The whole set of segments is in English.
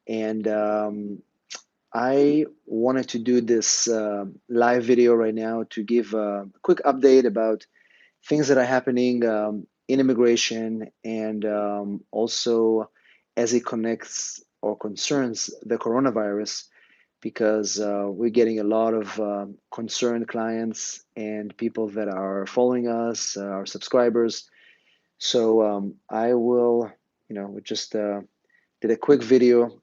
And I wanted to do this live video right now to give a quick update about things that are happening in immigration and also as it connects or concerns the coronavirus, because we're getting a lot of concerned clients and people that are following us, our subscribers. So I will, we just did a quick video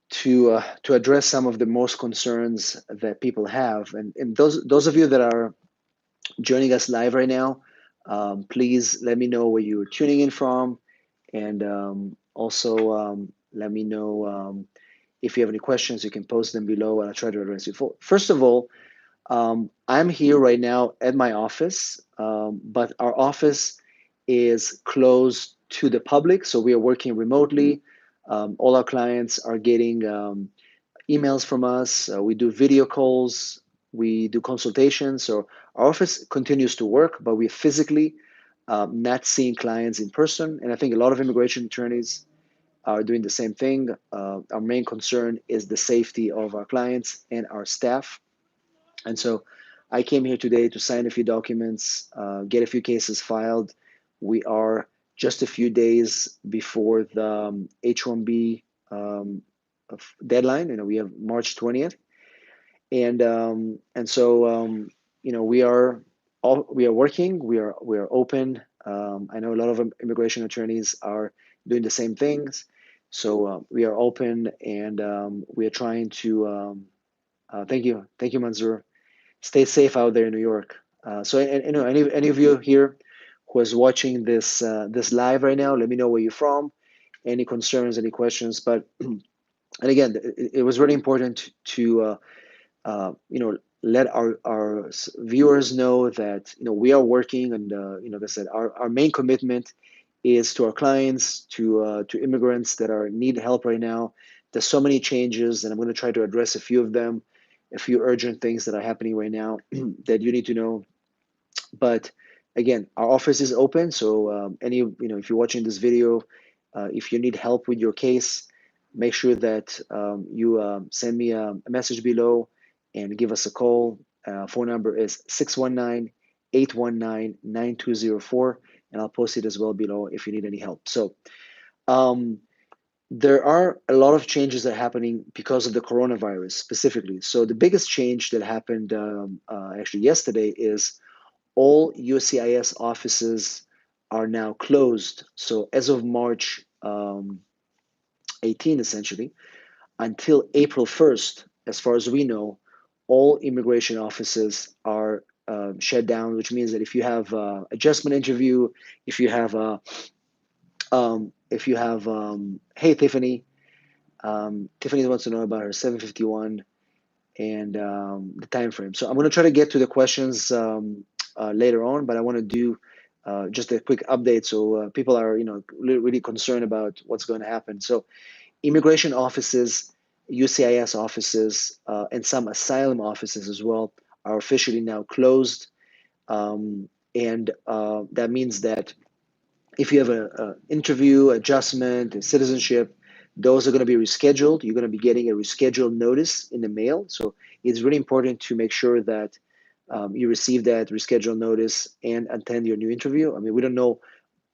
to address some of the most concerns that people have, and those of you that are joining us live right now, please let me know where you're tuning in from, and also let me know if you have any questions. You can post them below, and I'll try to address you. First of all, I'm here right now at my office, but our office is closed to the public, so we are working remotely. All our clients are getting emails from us. We do video calls. We do consultations. So our office continues to work, but we're physically not seeing clients in person. And I think a lot of immigration attorneys are doing the same thing. Our main concern is the safety of our clients and our staff. And so I came here today to sign a few documents, get a few cases filed. We are just a few days before the H-1B deadline. We have March 20th, and so we are working. We are open. I know a lot of immigration attorneys are doing the same things. So we are open, and we are trying to. Thank you, Mansoor. Stay safe out there in New York. So, any of you here who is watching this live right now, let me know where you're from. Any concerns, any questions. But and again, it was really important to let our viewers know that we are working, and like I said, our main commitment is to our clients, to immigrants that are need help right now. There's so many changes, and I'm going to try to address a few of them, a few urgent things that are happening right now that you need to know. But again, our office is open, so if you're watching this video, if you need help with your case, make sure that you send me a message below and give us a call. Phone number is 619-819-9204, and I'll post it as well below if you need any help. So there are a lot of changes that are happening because of the coronavirus specifically. So the biggest change that happened actually yesterday is all USCIS offices are now closed. So as of March 18, essentially, until April 1st, as far as we know, all immigration offices are shut down, which means that if you have adjustment interview, if you have hey, Tiffany, Tiffany wants to know about her 751 and the time frame. So I'm going to try to get to the questions later on, but I want to do just a quick update so people are really concerned about what's going to happen. So immigration offices, USCIS offices, and some asylum offices as well are officially now closed, and that means that if you have an interview, adjustment, and citizenship, those are going to be rescheduled. You're going to be getting a rescheduled notice in the mail. So it's really important to make sure that you receive that rescheduled notice and attend your new interview. I mean, we don't know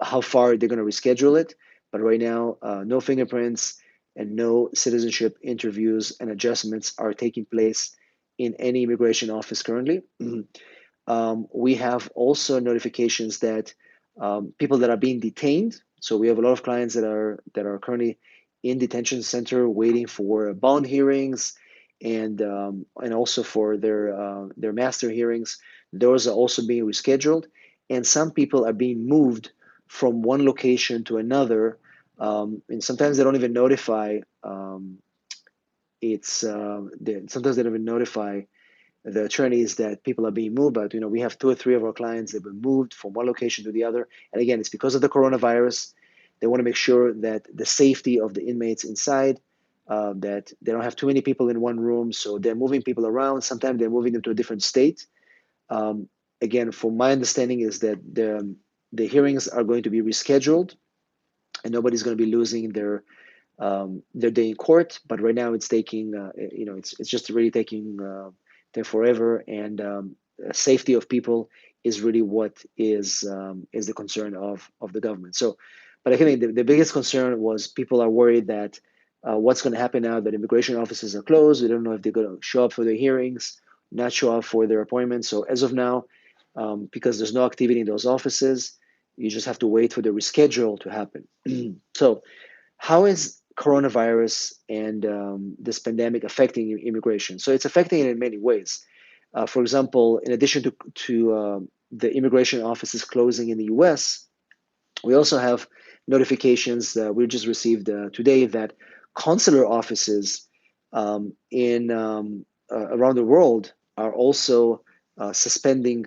how far they're going to reschedule it, but right now, no fingerprints and no citizenship interviews and adjustments are taking place in any immigration office currently. We have also notifications that people that are being detained. So we have a lot of clients that are currently in detention center waiting for bond hearings and also for their master hearings. Those are also being rescheduled, and some people are being moved from one location to another, and sometimes they don't even notify. Sometimes they don't even notify the attorneys that people are being moved. But we have 2 or 3 of our clients that were moved from one location to the other, and again, it's because of the coronavirus. They want to make sure that the safety of the inmates inside, that they don't have too many people in one room, so they're moving people around. Sometimes they're moving them to a different state. Again, from my understanding is that the hearings are going to be rescheduled, and nobody's going to be losing their day in court. But right now it's taking, it's just really taking them forever. And safety of people is really what is the concern of the government. So, but I think the biggest concern was people are worried that what's going to happen now that immigration offices are closed. We don't know if they're going to show up for their hearings, not show up for their appointments. So as of now, because there's no activity in those offices, you just have to wait for the reschedule to happen. So how is coronavirus and this pandemic affecting immigration? So it's affecting it in many ways. For example, in addition to the immigration offices closing in the U.S., we also have notifications that we just received today that consular offices in around the world are also suspending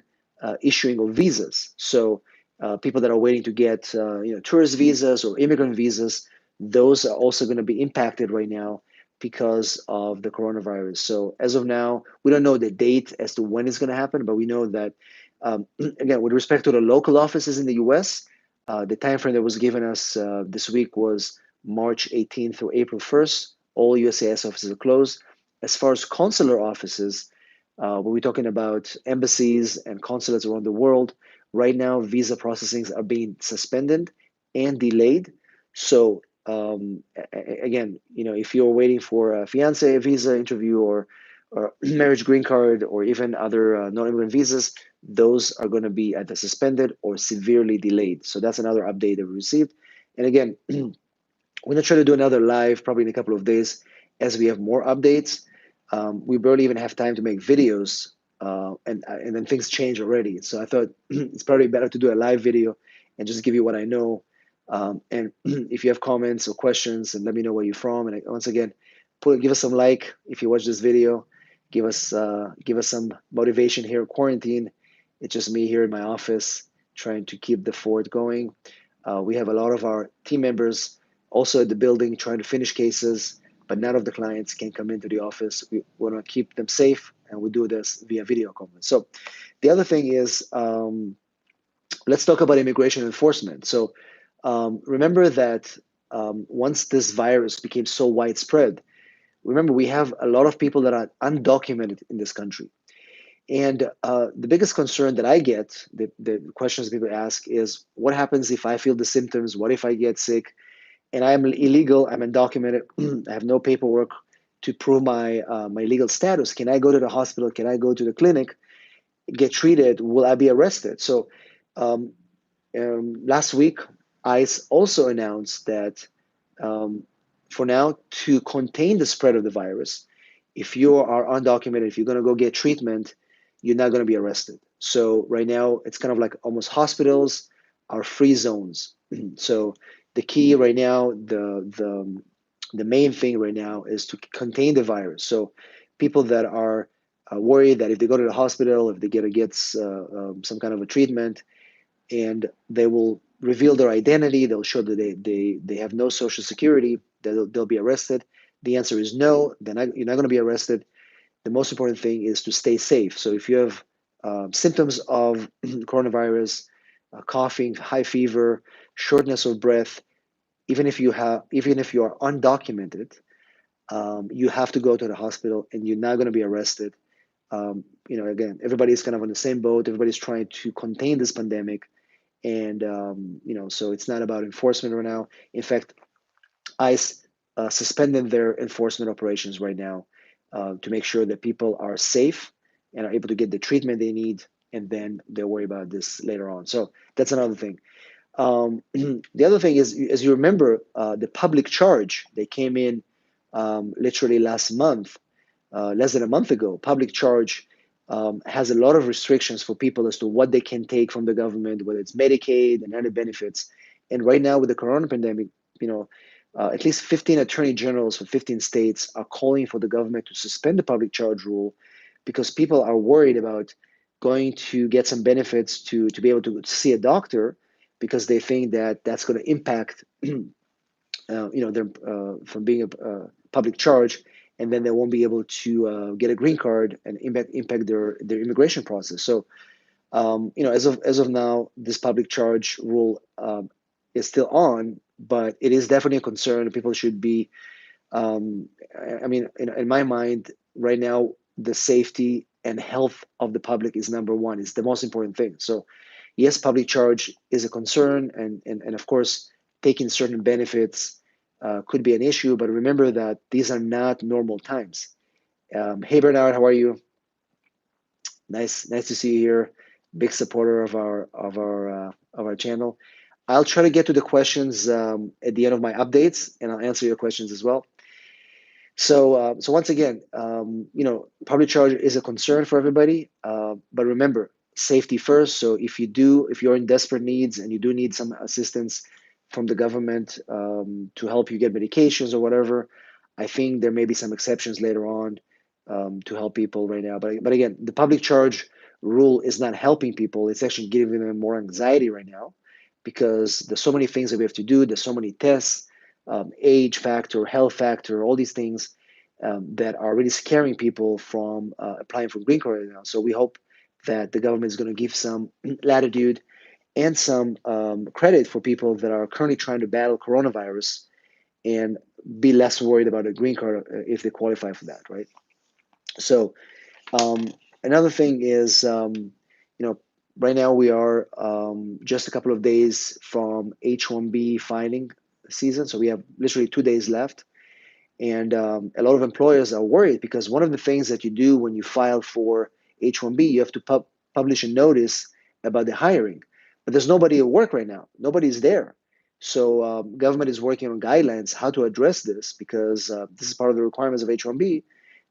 issuing of visas. So people that are waiting to get tourist visas or immigrant visas, those are also going to be impacted right now because of the coronavirus. So as of now, we don't know the date as to when it's going to happen, but we know that again, with respect to the local offices in the U.S., the time frame that was given us this week was March 18th through April 1st. All USCIS offices are closed. As far as consular offices, when we're talking about embassies and consulates around the world, right now visa processings are being suspended and delayed. So again, if you're waiting for a fiance visa interview or marriage green card or even other non-immigrant visas, those are going to be either suspended or severely delayed. So that's another update that we received. And again, we're going to try to do another live probably in a couple of days as we have more updates. We barely even have time to make videos, and then things change already. So I thought it's probably better to do a live video and just give you what I know. And if you have comments or questions, and let me know where you're from. And once again, give us some like if you watch this video. Give us some motivation here. Quarantine, it's just me here in my office trying to keep the fort going. We have a lot of our team members also at the building trying to finish cases, but none of the clients can come into the office. We want to keep them safe, and we do this via video conference. So the other thing is, let's talk about immigration enforcement. So remember that once this virus became so widespread, remember we have a lot of people that are undocumented in this country. And the biggest concern that I get, the questions people ask is, what happens if I feel the symptoms? What if I get sick and I'm illegal, I'm undocumented, I have no paperwork to prove my legal status? Can I go to the hospital? Can I go to the clinic, get treated? Will I be arrested? So um, last week, ICE also announced that um, for now, to contain the spread of the virus, if you are undocumented, if you're going to go get treatment, you're not going to be arrested. So right now, it's kind of like almost hospitals are free zones. So the key right now, the main thing right now is to contain the virus. So people that are worried that if they go to the hospital, if they get some kind of a treatment, and they will reveal their identity. They'll show that they have no social security. They'll be arrested. The answer is no. You're not going to be arrested. The most important thing is to stay safe. So if you have symptoms of coronavirus, coughing, high fever, shortness of breath, even if you are undocumented, you have to go to the hospital, and you're not going to be arrested. Again, everybody's kind of on the same boat. Everybody's trying to contain this pandemic, and so it's not about enforcement right now. In fact, ICE suspended their enforcement operations right now to make sure that people are safe and are able to get the treatment they need, and then they'll worry about this later on. So that's another thing. The other thing is, as you remember, the public charge, they came in literally last month, less than a month ago. Public charge has a lot of restrictions for people as to what they can take from the government, whether it's Medicaid and other benefits. And right now with the corona pandemic, at least 15 attorney generals from 15 states are calling for the government to suspend the public charge rule because people are worried about going to get some benefits to be able to see a doctor, because they think that that's going to impact them from being a public charge, and then they won't be able to get a green card and impact their immigration process. So as of now, this public charge rule is still on, but it is definitely a concern. People should be, I mean, in my mind, right now, the safety and health of the public is number one. It's the most important thing. So, yes, public charge is a concern, and of course, taking certain benefits could be an issue. But remember that these are not normal times. Hey, Bernard, how are you? Nice to see you here. Big supporter of our channel. I'll try to get to the questions at the end of my updates, and I'll answer your questions as well. So once again, public charge is a concern for everybody. But remember, safety first. So if you're in desperate needs and you do need some assistance from the government to help you get medications or whatever, I think there may be some exceptions later on to help people right now. But again, the public charge rule is not helping people. It's actually giving them more anxiety right now because there's so many things that we have to do. There's so many tests, age factor, health factor, all these things that are really scaring people from applying for green card right now. So we hope that the government is going to give some latitude and some credit for people that are currently trying to battle coronavirus and be less worried about a green card if they qualify for that, right? So um, another thing is, right now we are just a couple of days from H-1B filing season. So we have literally 2 days left. And a lot of employers are worried because one of the things that you do when you file for H-1B, you have to publish a notice about the hiring. But there's nobody at work right now. Nobody's there. So government is working on guidelines how to address this because this is part of the requirements of H-1B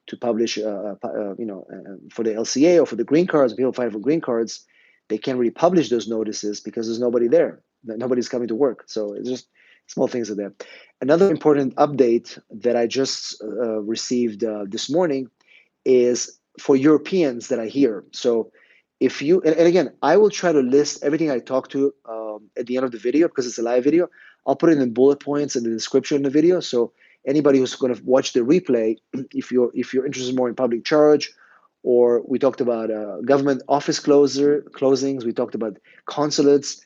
to publish, for the LCA or for the green cards, people filing for green cards, they can't really publish those notices because there's nobody there. Nobody's coming to work. So it's just small things like that. Another important update that I just received this morning is for Europeans that I hear. So if you, and again, I will try to list everything I talk to at the end of the video because it's a live video. I'll put it in bullet points in the description of the video. So anybody who's going to watch the replay, if you're interested more in public charge, or we talked about government office closings, we talked about consulates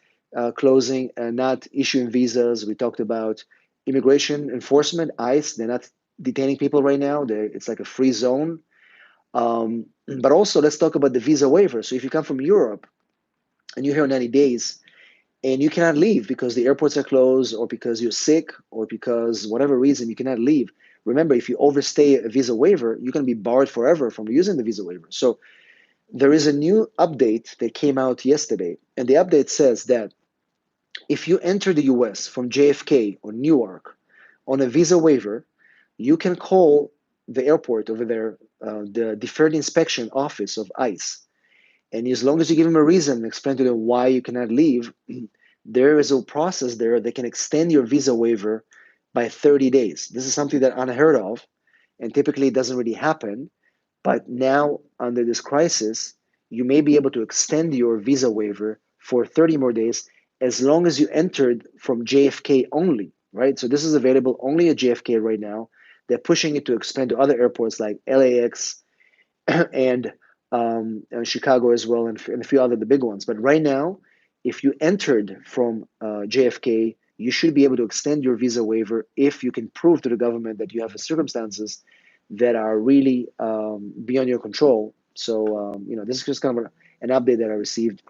closing and not issuing visas. We talked about immigration enforcement, ICE. They're not detaining people right now. It's like a free zone. But also, let's talk about the visa waiver. So if you come from Europe and you're here 90 days and you cannot leave because the airports are closed or because you're sick or because whatever reason you cannot leave, remember, if you overstay a visa waiver, you can be barred forever from using the visa waiver. So there is a new update that came out yesterday. And the update says that if you enter the US from JFK or Newark on a visa waiver, you can call the airport over there, the Deferred Inspection Office of ICE. And as long as you give them a reason, explain to them why you cannot leave, there is a process there that can extend your visa waiver by 30 days. This is something that unheard of, and typically it doesn't really happen. But now, under this crisis, you may be able to extend your visa waiver for 30 more days as long as you entered from JFK only, right? So this is available only at JFK right now. They're pushing it to expand to other airports like LAX and Chicago as well, and a few other the big ones. But right now, if you entered from JFK, you should be able to extend your visa waiver if you can prove to the government that you have circumstances that are really beyond your control. So this is just kind of an update that I received.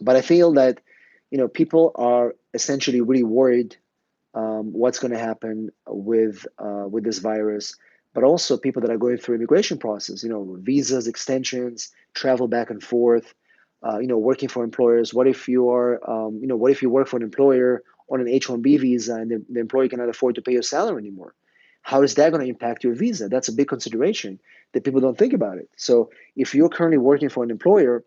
But I feel that people are essentially really worried what's going to happen with this virus, but also people that are going through immigration process, visas, extensions, travel back and forth, working for employers. What if you are, what if you work for an employer on an H-1B visa and the employer cannot afford to pay your salary anymore? How is that going to impact your visa? That's a big consideration that people don't think about it. So if you're currently working for an employer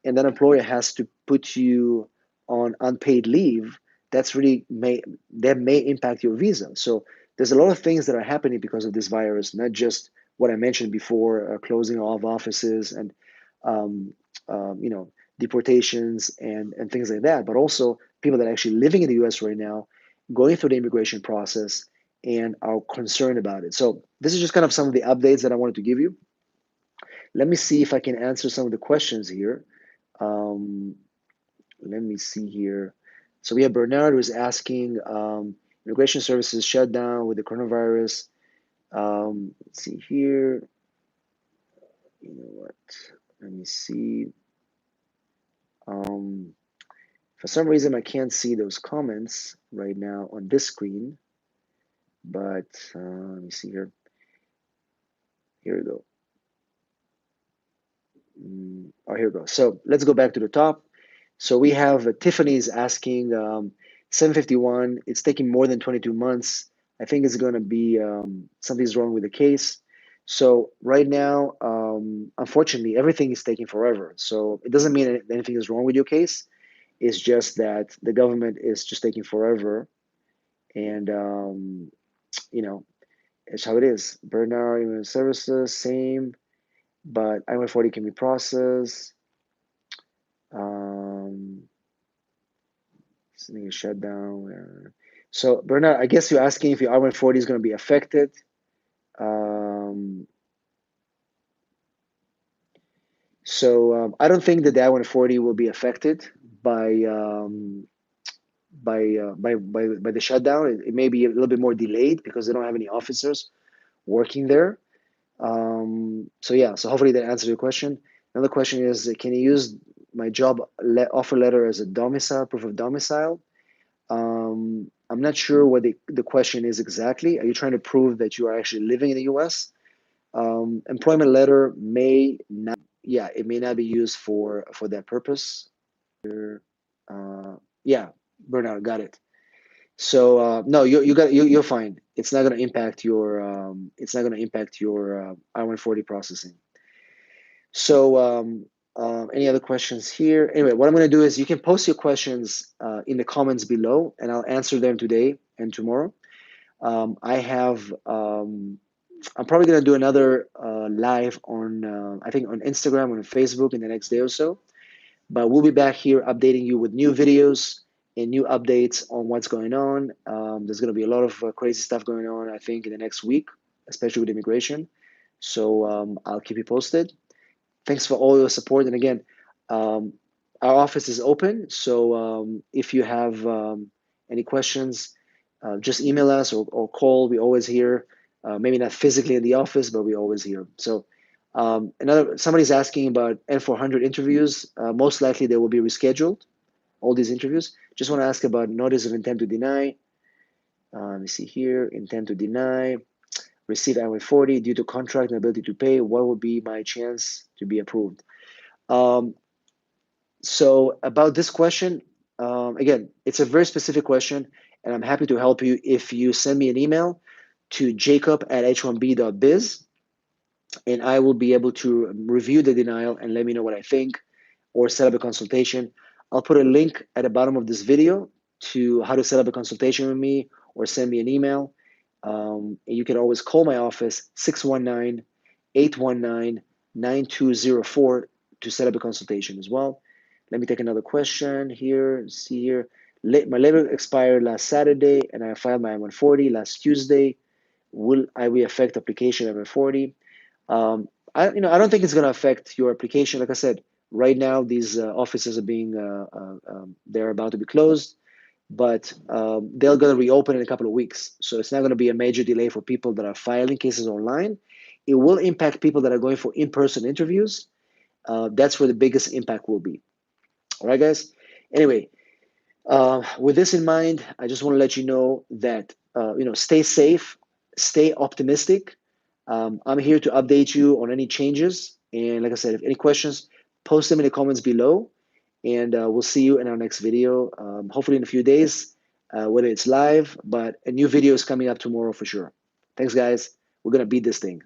and that employer has to put you on unpaid leave, that's really may impact your visa. So there's a lot of things that are happening because of this virus, not just what I mentioned before, closing of offices and um, deportations and things like that, but also people that are actually living in the U.S. right now, going through the immigration process and are concerned about it. So this is just kind of some of the updates that I wanted to give you. Let me see if I can answer some of the questions here. Let me see here. So we have Bernard who's asking, immigration services shut down with the coronavirus. Let's see here. You know what? Let me see. For some reason, I can't see those comments right now on this screen, but let me see here. Here we go. Oh, here we go. So let's go back to the top. So we have Tiffany's asking 751. It's taking more than 22 months. I think it's going to be something's wrong with the case. So right now, unfortunately, everything is taking forever. So it doesn't mean anything is wrong with your case. It's just that the government is just taking forever, and you know it's how it is. Bernard Human Services, same, but I-140 can be processed. Sending a shutdown. So Bernard, I guess you're asking if your I-140 is going to be affected. I don't think that the I-140 will be affected by the shutdown. It may be a little bit more delayed because they don't have any officers working there. So hopefully that answers your question. Another question is, can you use my job offer letter as a domicile, proof of domicile? I'm not sure what the question is exactly. Are you trying to prove that you are actually living in the US? Employment letter may not, yeah, it may not be used for that purpose. Yeah, Bernard, got it. So no, you're fine. It's not going to impact your I-140 processing. So any other questions here? Anyway, what I'm going to do is you can post your questions in the comments below, and I'll answer them today and tomorrow. I'm probably going to do another live on I think on Instagram or on Facebook in the next day or so. But we'll be back here updating you with new videos and new updates on what's going on. There's going to be a lot of crazy stuff going on, I think, in the next week, especially with immigration. So I'll keep you posted. Thanks for all your support. And again, our office is open. So if you have any questions, just email us or call. We're always here. Maybe not physically in the office, but we're always here. So somebody's asking about N400 interviews. Most likely they will be rescheduled, all these interviews. Just want to ask about notice of intent to deny. Let me see here, intent to deny. Receive I-140 due to contract and ability to pay. What would be my chance to be approved? So about this question, again, it's a very specific question, and I'm happy to help you if you send me an email to jacob@h1b.biz, and I will be able to review the denial and let me know what I think, or set up a consultation. I'll put a link at the bottom of this video to how to set up a consultation with me or send me an email. You can always call my office, 619-819-9204 to set up a consultation as well. Let me take another question here. See here. My labor expired last Saturday and I filed my I-140 last Tuesday. Will I affect application I-140? I don't think it's going to affect your application. Like I said, right now these offices are being they're about to be closed, but they're going to reopen in a couple of weeks. So it's not going to be a major delay for people that are filing cases online. It will impact people that are going for in-person interviews. That's where the biggest impact will be. All right, guys. Anyway, with this in mind, I just want to let you know that stay safe, stay optimistic. I'm here to update you on any changes. And like I said, if any questions, post them in the comments below. And we'll see you in our next video, hopefully in a few days, whether it's live, but a new video is coming up tomorrow for sure. Thanks, guys. We're going to beat this thing.